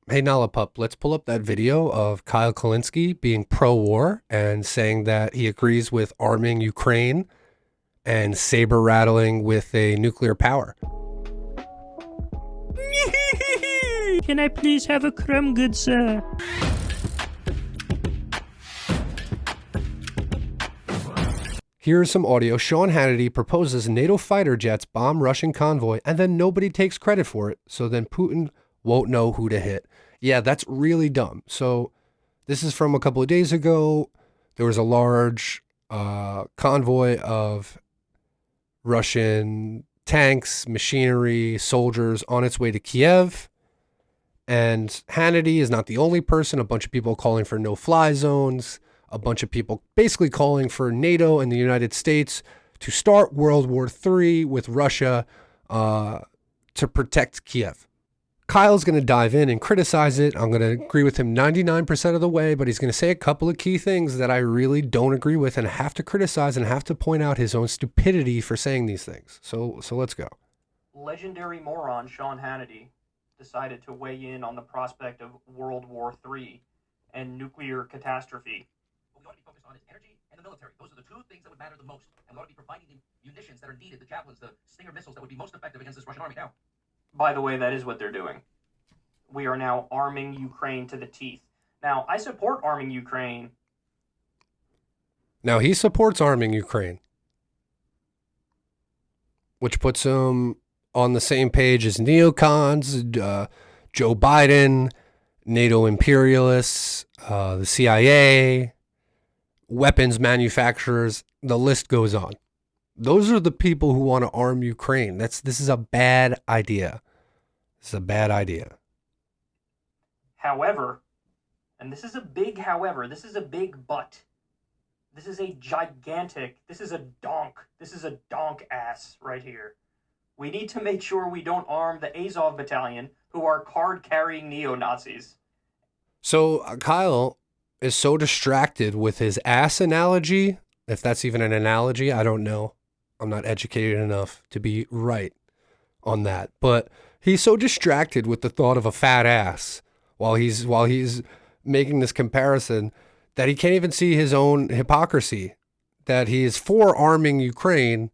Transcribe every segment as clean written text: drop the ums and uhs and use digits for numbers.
Hey Nalapup, let's pull up that video of Kyle Kulinski being pro-war and saying that he agrees with arming Ukraine and saber rattling with a nuclear power. Can I please have a crumb, good sir? Here's some audio. Sean Hannity proposes NATO fighter jets bomb Russian convoy and then nobody takes credit for it. So then Putin won't know who to hit. Yeah, that's really dumb. So this is from a couple of days ago. There was a large convoy of Russian tanks, machinery, soldiers on its way to Kiev. And Hannity is not the only person. A bunch of people calling for no-fly zones. A bunch of people basically calling for NATO and the United States to start World War III with Russia to protect Kiev. Kyle's going to dive in and criticize it. I'm going to agree with him 99% of the way, but he's going to say a couple of key things that I really don't agree with and have to criticize and have to point out his own stupidity for saying these things. So let's go. Legendary moron Sean Hannity decided to weigh in on the prospect of World War III and nuclear catastrophe. What we ought to be focused on is energy and the military. Those are the two things that would matter the most. And we ought to be providing the munitions that are needed, the javelins, the Stinger missiles that would be most effective against this Russian army now. By the way, that is what they're doing. We are now arming Ukraine to the teeth. Now, I support arming Ukraine. Now, he supports arming Ukraine, which puts him on the same page as neocons, Joe Biden, NATO imperialists, the CIA, weapons manufacturers, the list goes on. Those are the people who want to arm Ukraine. This is a bad idea. This is a bad idea. However, and this is a big however, this is a big but. This is a gigantic, this is a donk ass right here. We need to make sure we don't arm the Azov battalion, who are card-carrying neo-Nazis. So Kyle is so distracted with his ass analogy, if that's even an analogy, I don't know. I'm not educated enough to be right on that. But he's so distracted with the thought of a fat ass while he's making this comparison that he can't even see his own hypocrisy, that he is for arming Ukraine,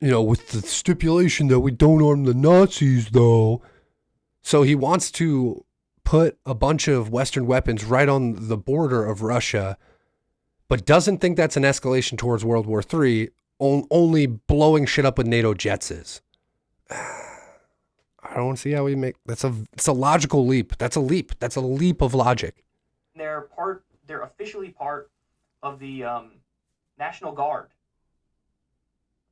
you know, with the stipulation that we don't arm the Nazis, though. So he wants to put a bunch of Western weapons right on the border of Russia, but doesn't think that's an escalation towards World War III, only blowing shit up with NATO jets is. I don't see how we make, it's a logical leap. That's a leap. That's a leap of logic. They're officially part of the National Guard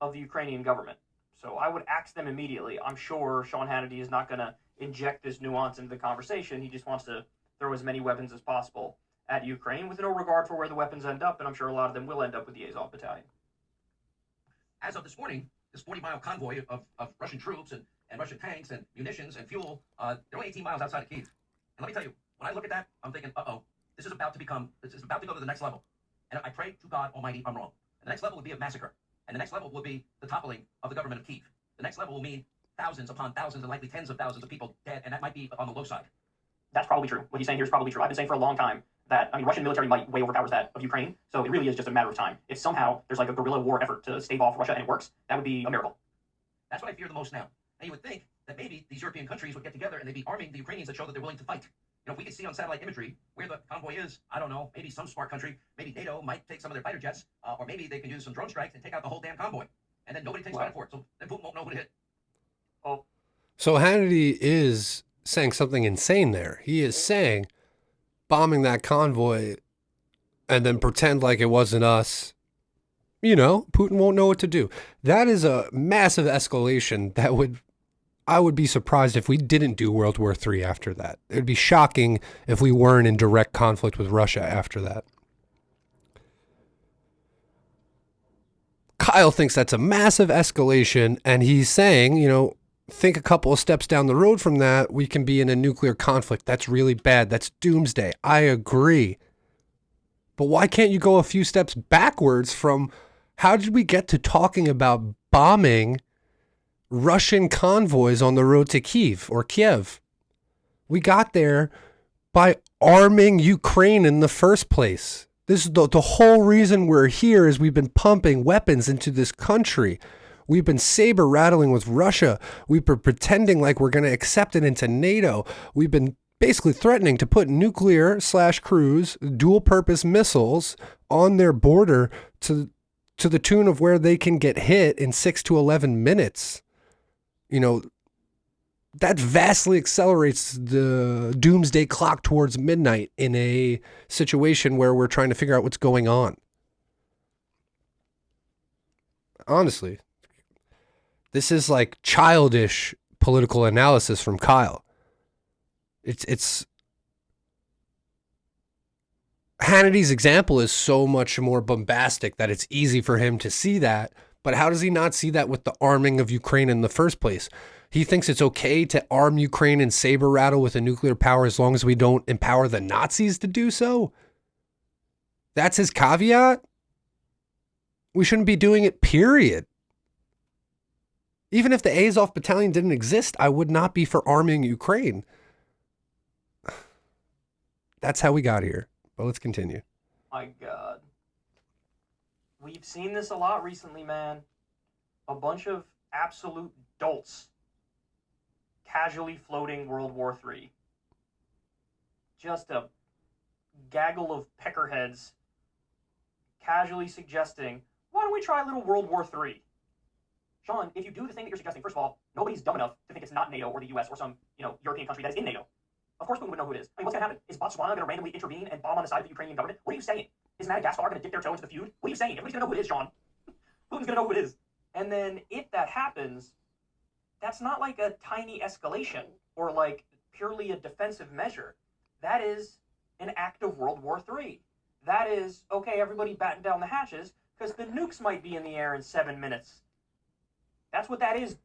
of the Ukrainian government. So I would axe them immediately. I'm sure Sean Hannity is not going to inject this nuance into the conversation. He just wants to throw as many weapons as possible at Ukraine with no regard for where the weapons end up, and I'm sure a lot of them will end up with the Azov battalion. As of this morning, this 40-mile convoy of Russian troops and Russian tanks and munitions and fuel, they're only 18 miles outside of Kyiv. And let me tell you, when I look at that, I'm thinking, this is about to go to the next level. And I pray to God Almighty I'm wrong. And the next level would be a massacre. And the next level would be the toppling of the government of Kyiv. The next level will mean thousands upon thousands and likely tens of thousands of people dead, and that might be on the low side. That's probably true. What he's saying here is probably true. I've been saying for a long time that, Russian military might way overpowers that of Ukraine, so it really is just a matter of time. If somehow there's like a guerrilla war effort to stave off Russia and it works, that would be a miracle. That's what I fear the most now. And you would think that maybe these European countries would get together and they'd be arming the Ukrainians that show that they're willing to fight. You know, if we could see on satellite imagery where the convoy is, I don't know, maybe some smart country, maybe NATO might take some of their fighter jets, or maybe they can use some drone strikes and take out the whole damn convoy. And then nobody takes credit for it, so then Putin won't know who to hit. Oh. So Hannity is saying something insane there. He is saying bombing that convoy and then pretend like it wasn't us. You know, Putin won't know what to do. That is a massive escalation that I would be surprised if we didn't do World War III after that. It would be shocking if we weren't in direct conflict with Russia after that. Kyle thinks that's a massive escalation, and he's saying, you know, think a couple of steps down the road from that, we can be in a nuclear conflict. That's really bad. That's doomsday. I agree. But why can't you go a few steps backwards from how did we get to talking about bombing Russian convoys on the road to Kiev or Kiev? We got there by arming Ukraine in the first place. This is the whole reason we're here is we've been pumping weapons into this country. We've been saber rattling with Russia. We've been pretending like we're going to accept it into NATO. We've been basically threatening to put nuclear/cruise dual purpose missiles on their border to the tune of where they can get hit in 6 to 11 minutes. You know, that vastly accelerates the doomsday clock towards midnight in a situation where we're trying to figure out what's going on. Honestly, this is like childish political analysis from Kyle. It's Hannity's example is so much more bombastic that it's easy for him to see that. But how does he not see that with the arming of Ukraine in the first place? He thinks it's okay to arm Ukraine and saber rattle with a nuclear power as long as we don't empower the Nazis to do so. That's his caveat. We shouldn't be doing it, period. Even if the Azov battalion didn't exist, I would not be for arming Ukraine. That's how we got here. But let's continue. My God. We've seen this a lot recently, man. A bunch of absolute dolts casually floating World War III. Just a gaggle of peckerheads casually suggesting, why don't we try a little World War III? Sean, if you do the thing that you're suggesting, first of all, nobody's dumb enough to think it's not NATO or the US or some, European country that is in NATO. Of course Putin would know who it is. I mean, what's going to happen? Is Botswana going to randomly intervene and bomb on the side of the Ukrainian government? What are you saying? Is Madagascar going to dip their toe into the feud? What are you saying? Everybody's going to know who it is, Sean. Putin's going to know who it is. And then if that happens, that's not like a tiny escalation or like purely a defensive measure. That is an act of World War III. That is, okay, everybody batten down the hatches because the nukes might be in the air in 7 minutes. That's what that is.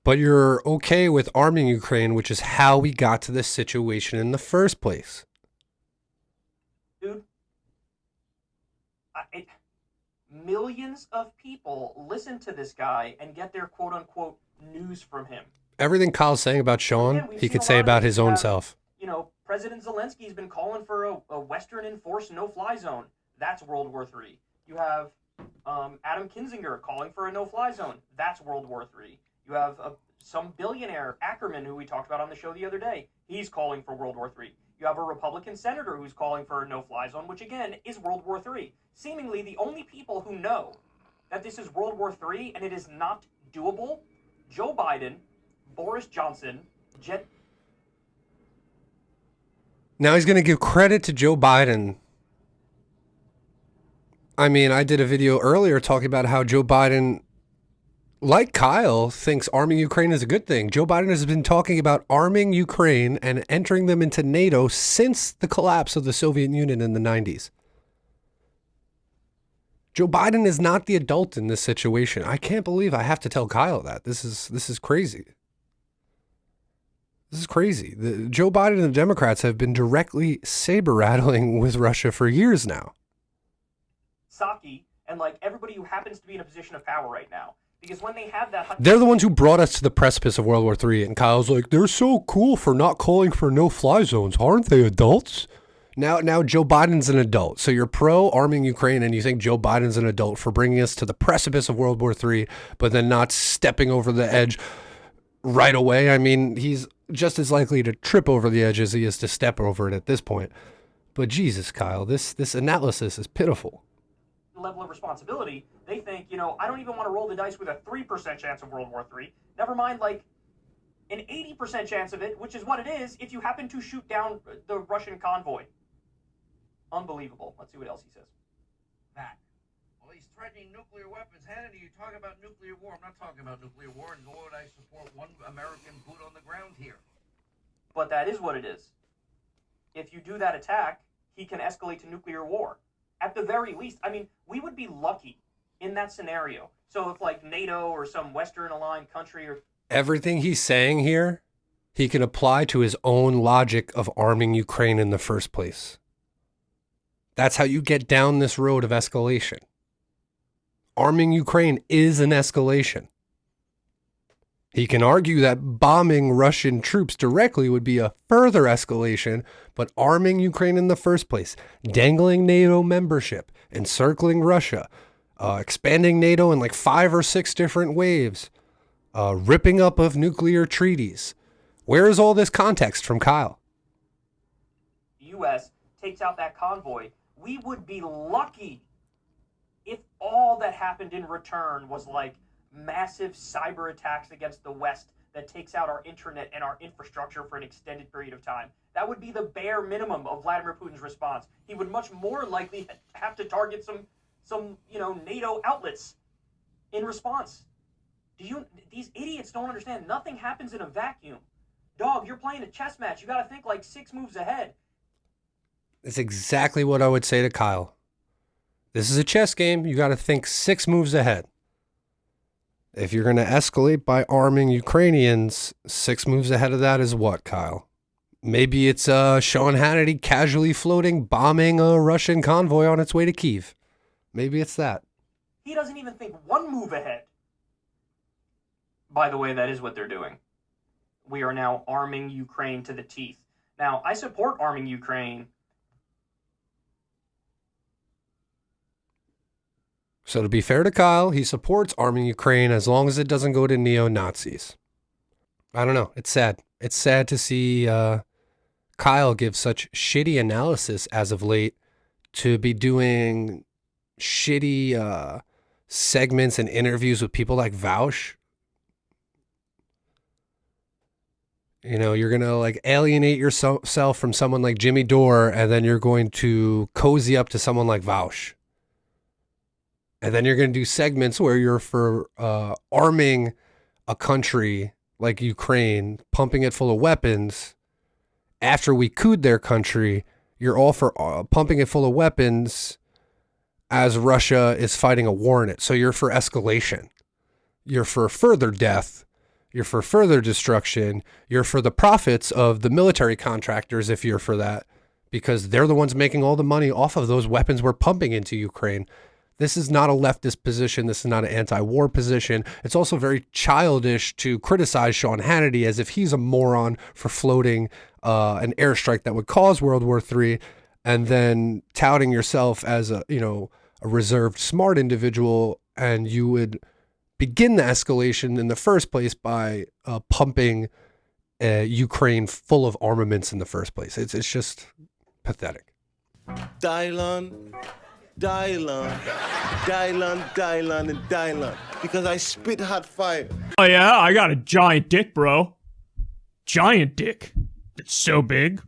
But you're okay with arming Ukraine, which is how we got to this situation in the first place. Dude, millions of people listen to this guy and get their quote-unquote news from him. Everything Kyle's saying about Sean, Again, he could say about his own self. President Zelensky's been calling for a Western enforced no-fly zone. That's World War III. You have Adam Kinzinger calling for a no-fly zone. That's World War III. You have some billionaire, Ackerman, who we talked about on the show the other day. He's calling for World War III. You have a Republican senator who's calling for a no-fly zone, which again is World War III. Seemingly the only people who know that this is World War III and it is not doable, Joe Biden, Boris Johnson, Now he's going to give credit to Joe Biden. I mean, I did a video earlier talking about how Joe Biden, like Kyle, thinks arming Ukraine is a good thing. Joe Biden has been talking about arming Ukraine and entering them into NATO since the collapse of the Soviet Union in the 90s. Joe Biden is not the adult in this situation. I can't believe I have to tell Kyle that. This is crazy. This is crazy. Joe Biden and the Democrats have been directly saber rattling with Russia for years now. Psaki and like everybody who happens to be in a position of power right now. Because when they have that... They're the ones who brought us to the precipice of World War III. And Kyle's like, they're so cool for not calling for no-fly zones. Aren't they adults? Now Joe Biden's an adult. So you're pro-arming Ukraine and you think Joe Biden's an adult for bringing us to the precipice of World War III, but then not stepping over the edge right away. I mean, he's just as likely to trip over the edge as he is to step over it at this point. But Jesus, Kyle, this analysis is pitiful. Level of responsibility, they think, I don't even want to roll the dice with a 3% chance of World War III. Never mind, like, an 80% chance of it, which is what it is if you happen to shoot down the Russian convoy. Unbelievable. Let's see what else he says. That. Well, he's threatening nuclear weapons. Hannity, you talk about nuclear war. I'm not talking about nuclear war, and nor would I support one American boot on the ground here. But that is what it is. If you do that attack, he can escalate to nuclear war. At the very least, I mean, we would be lucky in that scenario. So if like NATO or some Western aligned country or... Everything he's saying here, he can apply to his own logic of arming Ukraine in the first place. That's how you get down this road of escalation. Arming Ukraine is an escalation. He can argue that bombing Russian troops directly would be a further escalation, but arming Ukraine in the first place, dangling NATO membership, encircling Russia, expanding NATO in like 5 or 6 different waves, ripping up of nuclear treaties. Where is all this context from Kyle? The U.S. takes out that convoy. We would be lucky if all that happened in return was like massive cyber attacks against the West that takes out our internet and our infrastructure for an extended period of time. That would be the bare minimum of Vladimir Putin's response. He would much more likely have to target some NATO outlets in response. These idiots don't understand. Nothing happens in a vacuum. Dog, you're playing a chess match. You got to think like 6 moves ahead. It's exactly what I would say to Kyle. This is a chess game. You got to think 6 moves ahead. If you're going to escalate by arming Ukrainians, 6 moves ahead of that is what, Kyle? Maybe it's Sean Hannity casually floating, bombing a Russian convoy on its way to Kyiv. Maybe it's that. He doesn't even think 1 move ahead. By the way, that is what they're doing. We are now arming Ukraine to the teeth. Now, I support arming Ukraine. So to be fair to Kyle, he supports arming Ukraine as long as it doesn't go to neo-Nazis. I don't know. It's sad. It's sad to see Kyle give such shitty analysis as of late, to be doing shitty segments and interviews with people like Vaush. You know, you're going to like alienate yourself from someone like Jimmy Dore, and then you're going to cozy up to someone like Vaush. And then you're going to do segments where you're for arming a country like Ukraine, pumping it full of weapons. After we cooed their country, you're all for pumping it full of weapons as Russia is fighting a war in it. So you're for escalation. You're for further death. You're for further destruction. You're for the profits of the military contractors if you're for that, because they're the ones making all the money off of those weapons we're pumping into Ukraine. This is not a leftist position. This is not an anti-war position. It's also very childish to criticize Sean Hannity as if he's a moron for floating an airstrike that would cause World War III, and then touting yourself as a reserved, smart individual, and you would begin the escalation in the first place by pumping Ukraine full of armaments in the first place. It's just pathetic. Dylan, and Dylan. Because I spit hot fire. Oh yeah, I got a giant dick, bro. Giant dick. It's so big.